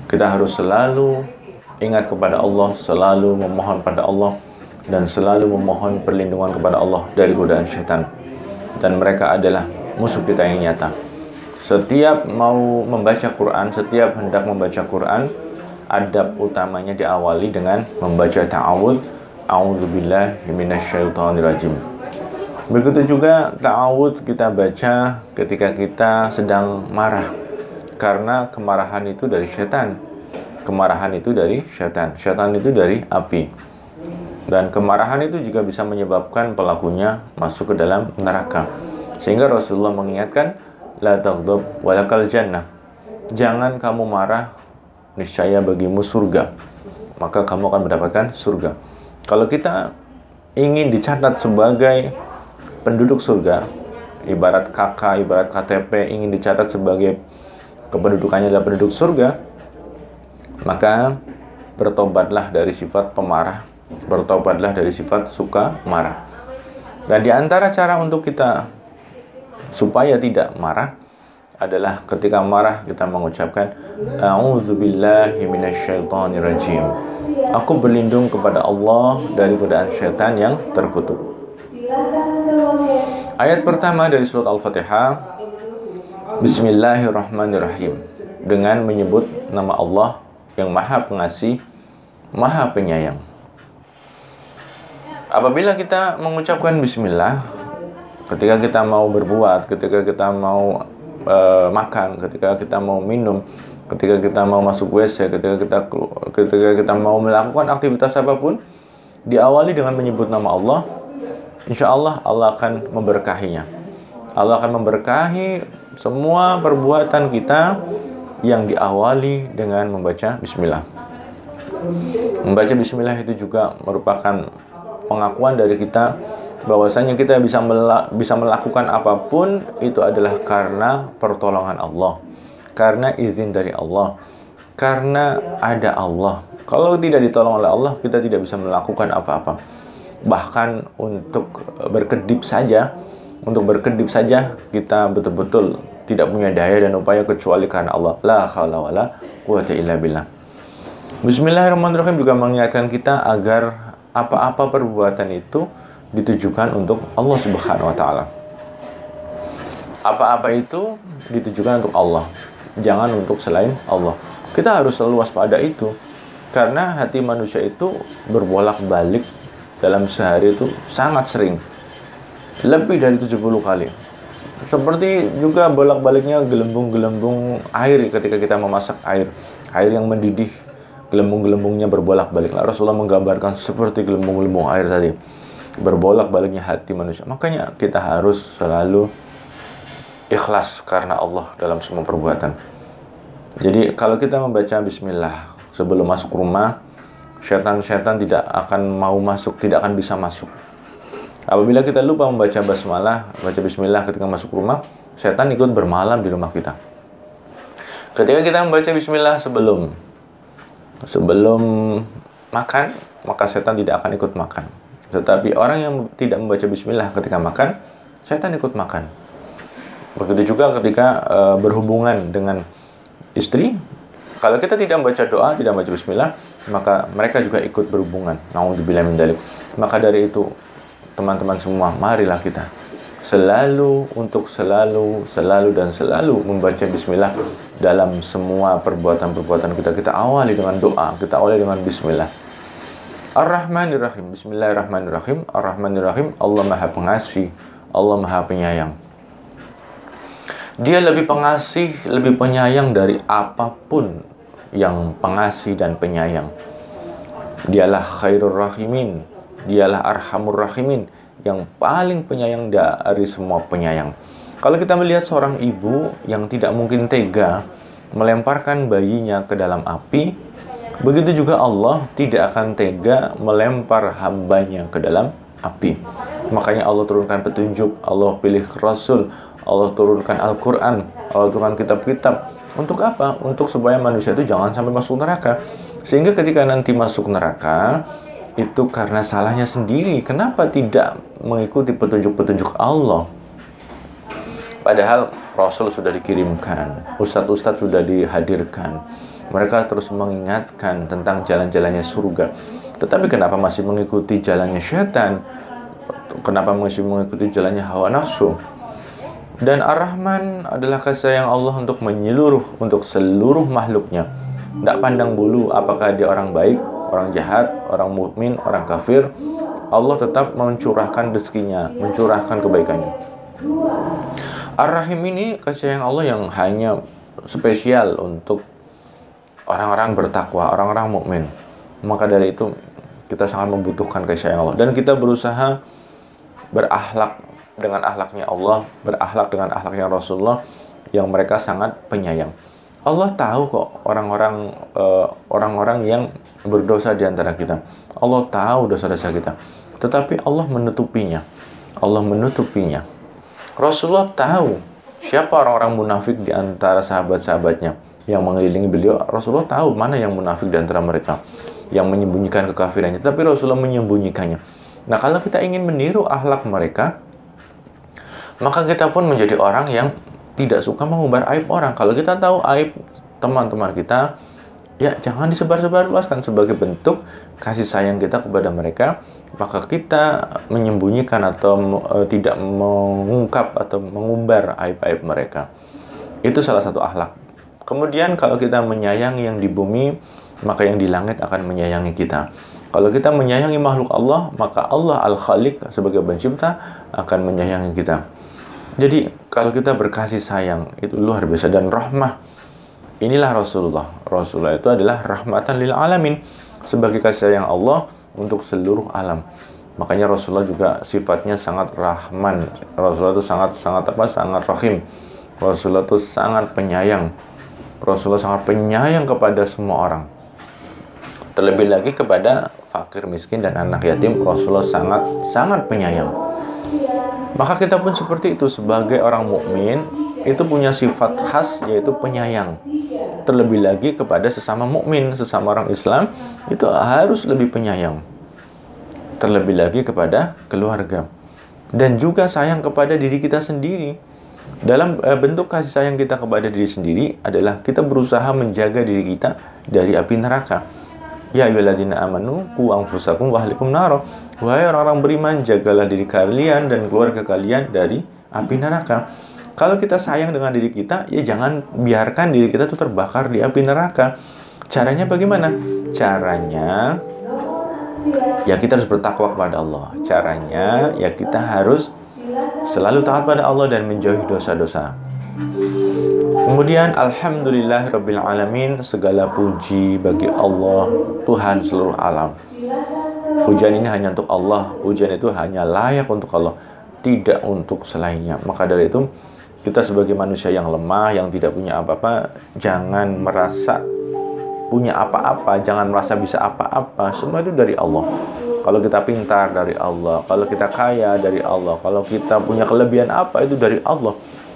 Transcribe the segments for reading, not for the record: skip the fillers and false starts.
Kita harus selalu ingat kepada Allah, selalu memohon pada Allah, dan selalu memohon perlindungan kepada Allah dari godaan syaitan. Dan mereka adalah musuh kita yang nyata. Setiap mau membaca Quran, setiap hendak membaca Quran, adab utamanya diawali dengan membaca ta'awudz, a'udzubillahi minasyaitonirrajim. Begitu juga ta'awudz kita baca ketika kita sedang marah, karena kemarahan itu dari syaitan. Kemarahan itu dari syaitan. Syaitan itu dari api. Dan kemarahan itu juga bisa menyebabkan pelakunya masuk ke dalam neraka. Sehingga Rasulullah mengingatkan, la taghdab walakal jannah. Jangan kamu marah, niscaya bagimu surga. Maka kamu akan mendapatkan surga. Kalau kita ingin dicatat sebagai penduduk surga, ibarat KK, ibarat KTP, ingin dicatat sebagai kependudukannya adalah penduduk surga, maka bertobatlah dari sifat pemarah, bertobatlah dari sifat suka marah. Dan di antara cara untuk kita supaya tidak marah adalah ketika marah kita mengucapkan a'udzubillahi minasyaitonirrajim. Aku berlindung kepada Allah dari godaan syaitan yang terkutuk. Ayat pertama dari surat Al-Fatihah, Bismillahirrahmanirrahim, dengan menyebut nama Allah yang Maha Pengasih, Maha Penyayang. Apabila kita mengucapkan bismillah ketika kita mau berbuat, ketika kita mau makan, ketika kita mau minum, ketika kita mau masuk WC, ketika kita mau melakukan aktivitas apapun, diawali dengan menyebut nama Allah, insya Allah Allah akan memberkahinya. Allah akan memberkahi semua perbuatan kita yang diawali dengan membaca bismillah. Membaca bismillah itu juga merupakan pengakuan dari kita bahwasanya kita bisa melakukan apapun itu adalah karena pertolongan Allah, karena izin dari Allah, karena ada Allah. Kalau tidak ditolong oleh Allah, kita tidak bisa melakukan apa-apa. Bahkan untuk berkedip saja kita betul-betul tidak punya daya dan upaya kecuali karena Allah. La haula wala quwwata illa billah. Bismillahirrahmanirrahim juga mengingatkan kita agar apa-apa perbuatan itu ditujukan untuk Allah Subhanahu wa taala. Apa-apa itu ditujukan untuk Allah, jangan untuk selain Allah. Kita harus selalu waspada itu, karena hati manusia itu berbolak-balik dalam sehari itu sangat sering, lebih dari 70 kali. Seperti juga bolak-baliknya gelembung-gelembung air ketika kita memasak air yang mendidih, gelembung-gelembungnya berbolak-balik. Rasulullah menggambarkan seperti gelembung-gelembung air tadi, berbolak-baliknya hati manusia. Makanya kita harus selalu ikhlas karena Allah dalam semua perbuatan. Jadi kalau kita membaca bismillah sebelum masuk rumah, syaitan tidak akan mau masuk, tidak akan bisa masuk. Apabila kita lupa membaca basmalah, baca bismillah ketika masuk rumah, setan ikut bermalam di rumah kita. Ketika kita membaca bismillah sebelum makan, maka setan tidak akan ikut makan. Tetapi orang yang tidak membaca bismillah ketika makan, setan ikut makan. Begitu juga ketika berhubungan dengan istri, kalau kita tidak membaca doa, tidak membaca bismillah, maka mereka juga ikut berhubungan. Na'udzubillah min dzalik. Maka dari itu, teman-teman semua, marilah kita selalu membaca bismillah dalam semua perbuatan-perbuatan kita. Kita awali dengan doa, kita awali dengan bismillah. Ar-Rahmanir-Rahim. Bismillahirrahmanirrahim. Ar-Rahmanir-Rahim. Allah Maha Pengasih, Allah Maha Penyayang. Dia lebih pengasih, lebih penyayang dari apapun yang pengasih dan penyayang. Dialah Khairur Rahimin, dialah Arhamur Rahimin, yang paling penyayang dari semua penyayang. Kalau kita melihat seorang ibu yang tidak mungkin tega melemparkan bayinya ke dalam api, begitu juga Allah tidak akan tega melempar hambanya ke dalam api. Makanya Allah turunkan petunjuk, Allah pilih Rasul, Allah turunkan Al-Quran, Allah turunkan kitab-kitab. Untuk apa? Untuk supaya manusia itu jangan sampai masuk neraka. Sehingga ketika nanti masuk neraka, itu karena salahnya sendiri. Kenapa tidak mengikuti petunjuk-petunjuk Allah? Padahal Rasul sudah dikirimkan, ustadz-ustadz sudah dihadirkan, Mereka terus mengingatkan tentang jalan-jalannya surga. Tetapi kenapa masih mengikuti jalannya syaitan? Kenapa masih mengikuti jalannya hawa nafsu? Dan Ar-Rahman adalah kasih sayang Allah untuk menyeluruh, untuk seluruh makhluknya. Tidak pandang bulu apakah dia orang baik, orang jahat, orang mukmin, orang kafir. Allah tetap mencurahkan rezekinya, mencurahkan kebaikannya. Ar-Rahim ini kasih sayang Allah yang hanya spesial untuk orang-orang bertakwa, orang-orang mukmin. Maka dari itu kita sangat membutuhkan kasih sayang Allah, dan kita berusaha berakhlak dengan akhlaknya Allah, berakhlak dengan akhlaknya Rasulullah yang mereka sangat penyayang. Allah tahu kok orang-orang yang berdosa di antara kita. Allah tahu dosa-dosa kita, tetapi Allah menutupinya. Allah menutupinya. Rasulullah tahu siapa orang-orang munafik di antara sahabat-sahabatnya yang mengelilingi beliau. Rasulullah tahu mana yang munafik di antara mereka, yang menyembunyikan kekafirannya, tapi Rasulullah menyembunyikannya. Nah, kalau kita ingin meniru akhlak mereka, maka kita pun menjadi orang yang tidak suka mengumbar aib orang. Kalau kita tahu aib teman-teman kita, ya jangan disebar-sebarluaskan. Sebagai bentuk kasih sayang kita kepada mereka, maka kita menyembunyikan atau tidak mengungkap atau mengumbar aib-aib mereka. Itu salah satu akhlak. Kemudian kalau kita menyayangi yang di bumi, maka yang di langit akan menyayangi kita. Kalau kita menyayangi makhluk Allah, maka Allah Al-Khaliq sebagai pencipta akan menyayangi kita. Jadi kalau kita berkasih sayang, itu luar biasa. Dan rahmah, inilah Rasulullah. Rasulullah itu adalah rahmatan lil alamin, sebagai kasih sayang Allah untuk seluruh alam. Makanya Rasulullah juga sifatnya sangat rahman. Rasulullah itu sangat rahim. Rasulullah itu sangat penyayang. Rasulullah sangat penyayang kepada semua orang. Terlebih lagi kepada fakir, miskin, dan anak yatim, Rasulullah sangat penyayang. Maka kita pun seperti itu, sebagai orang mukmin itu punya sifat khas, yaitu penyayang. Terlebih lagi kepada sesama mukmin, sesama orang Islam, itu harus lebih penyayang. Terlebih lagi kepada keluarga, dan juga sayang kepada diri kita sendiri. Dalam bentuk kasih sayang kita kepada diri sendiri adalah kita berusaha menjaga diri kita dari api neraka. Ya ayyuhalladzina amanu qu anfusakum wa ahlikum nar. Wahai orang-orang beriman, jagalah diri kalian dan keluarga kalian dari api neraka. Kalau kita sayang dengan diri kita, ya jangan biarkan diri kita itu terbakar di api neraka. Caranya bagaimana? Caranya ya kita harus bertakwa kepada Allah. Caranya ya kita harus selalu taat pada Allah dan menjauhi dosa-dosa. Kemudian alhamdulillahirabbil alamin, segala puji bagi Allah, Tuhan seluruh alam. Pujian ini hanya untuk Allah, pujian itu hanya layak untuk Allah, tidak untuk selainnya. Maka dari itu, kita sebagai manusia yang lemah, yang tidak punya apa-apa, jangan merasa punya apa-apa, jangan merasa bisa apa-apa. Semua itu dari Allah. Kalau kita pintar, dari Allah. Kalau kita kaya, dari Allah. Kalau kita punya kelebihan apa, itu dari Allah.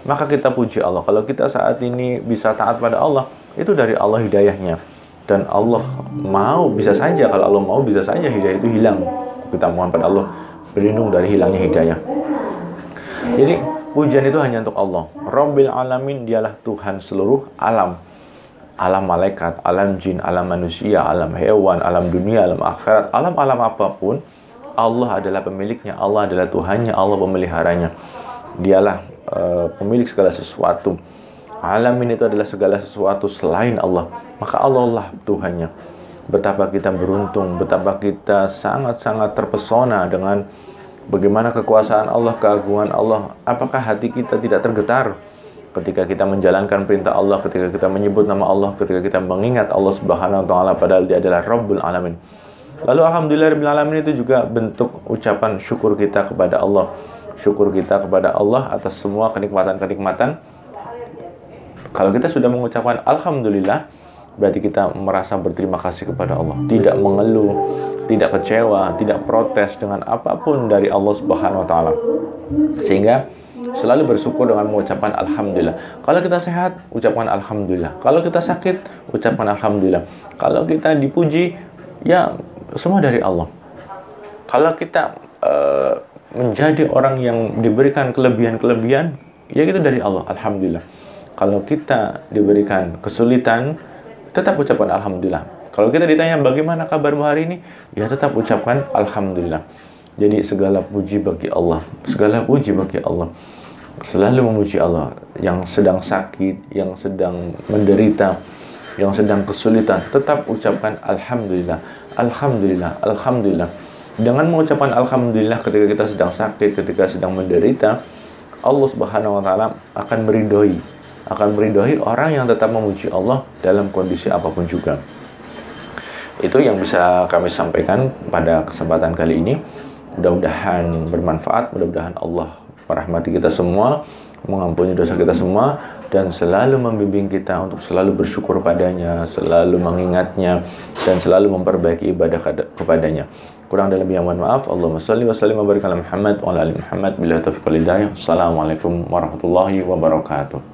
Maka kita puji Allah. Kalau kita saat ini bisa taat pada Allah, itu dari Allah hidayahnya. Dan Allah mau, bisa saja, kalau Allah mau, bisa saja hidayah itu hilang. Kita mohon pada Allah berlindung dari hilangnya hidayah. Jadi pujian itu hanya untuk Allah. Rabbil alamin, dialah Tuhan seluruh alam. Alam malaikat, alam jin, alam manusia, alam hewan, alam dunia, alam akhirat, alam-alam apapun, Allah adalah pemiliknya, Allah adalah Tuhannya, Allah pemeliharanya. Dialah pemilik segala sesuatu. Alamin itu adalah segala sesuatu selain Allah. Maka Allah lah Tuhannya. Betapa kita beruntung, betapa kita sangat-sangat terpesona dengan bagaimana kekuasaan Allah, keagungan Allah. Apakah hati kita tidak tergetar ketika kita menjalankan perintah Allah, ketika kita menyebut nama Allah, ketika kita mengingat Allah Subhanahu wa taala, padahal Dia adalah Rabbul Alamin. Lalu alhamdulillahirabbil alamin itu juga bentuk ucapan syukur kita kepada Allah. Syukur kita kepada Allah atas semua kenikmatan-kenikmatan. Kalau kita sudah mengucapkan alhamdulillah, berarti kita merasa berterima kasih kepada Allah, tidak mengeluh, tidak kecewa, tidak protes dengan apapun dari Allah Subhanahu wa taala. Sehingga selalu bersyukur dengan mengucapkan alhamdulillah. Kalau kita sehat, ucapkan alhamdulillah. Kalau kita sakit, ucapkan alhamdulillah. Kalau kita dipuji, ya semua dari Allah. Kalau kita menjadi orang yang diberikan kelebihan-kelebihan, ya itu dari Allah, alhamdulillah. Kalau kita diberikan kesulitan, tetap ucapkan alhamdulillah. Kalau kita ditanya bagaimana kabarmu hari ini, ya tetap ucapkan alhamdulillah. Jadi segala puji bagi Allah, segala puji bagi Allah. Selalu memuji Allah. Yang sedang sakit, yang sedang menderita, yang sedang kesulitan, tetap ucapkan alhamdulillah, alhamdulillah, alhamdulillah. Dengan mengucapkan alhamdulillah ketika kita sedang sakit, ketika sedang menderita, Allah Subhanahu wa taala akan meridhoi orang yang tetap memuji Allah dalam kondisi apapun juga. Itu yang bisa kami sampaikan pada kesempatan kali ini. Mudah-mudahan bermanfaat, mudah-mudahan Allah merahmati kita semua, mengampuni dosa kita semua, dan selalu membimbing kita untuk selalu bersyukur padanya, selalu mengingatnya, dan selalu memperbaiki ibadah kepadanya. Kurang dan lebih yang mohon maaf. Allahumma shalli wa sallim wa barik ala Muhammad wa ala ali Muhammad. Billahi taufiq wal hidayah. Assalamualaikum warahmatullahi wabarakatuh.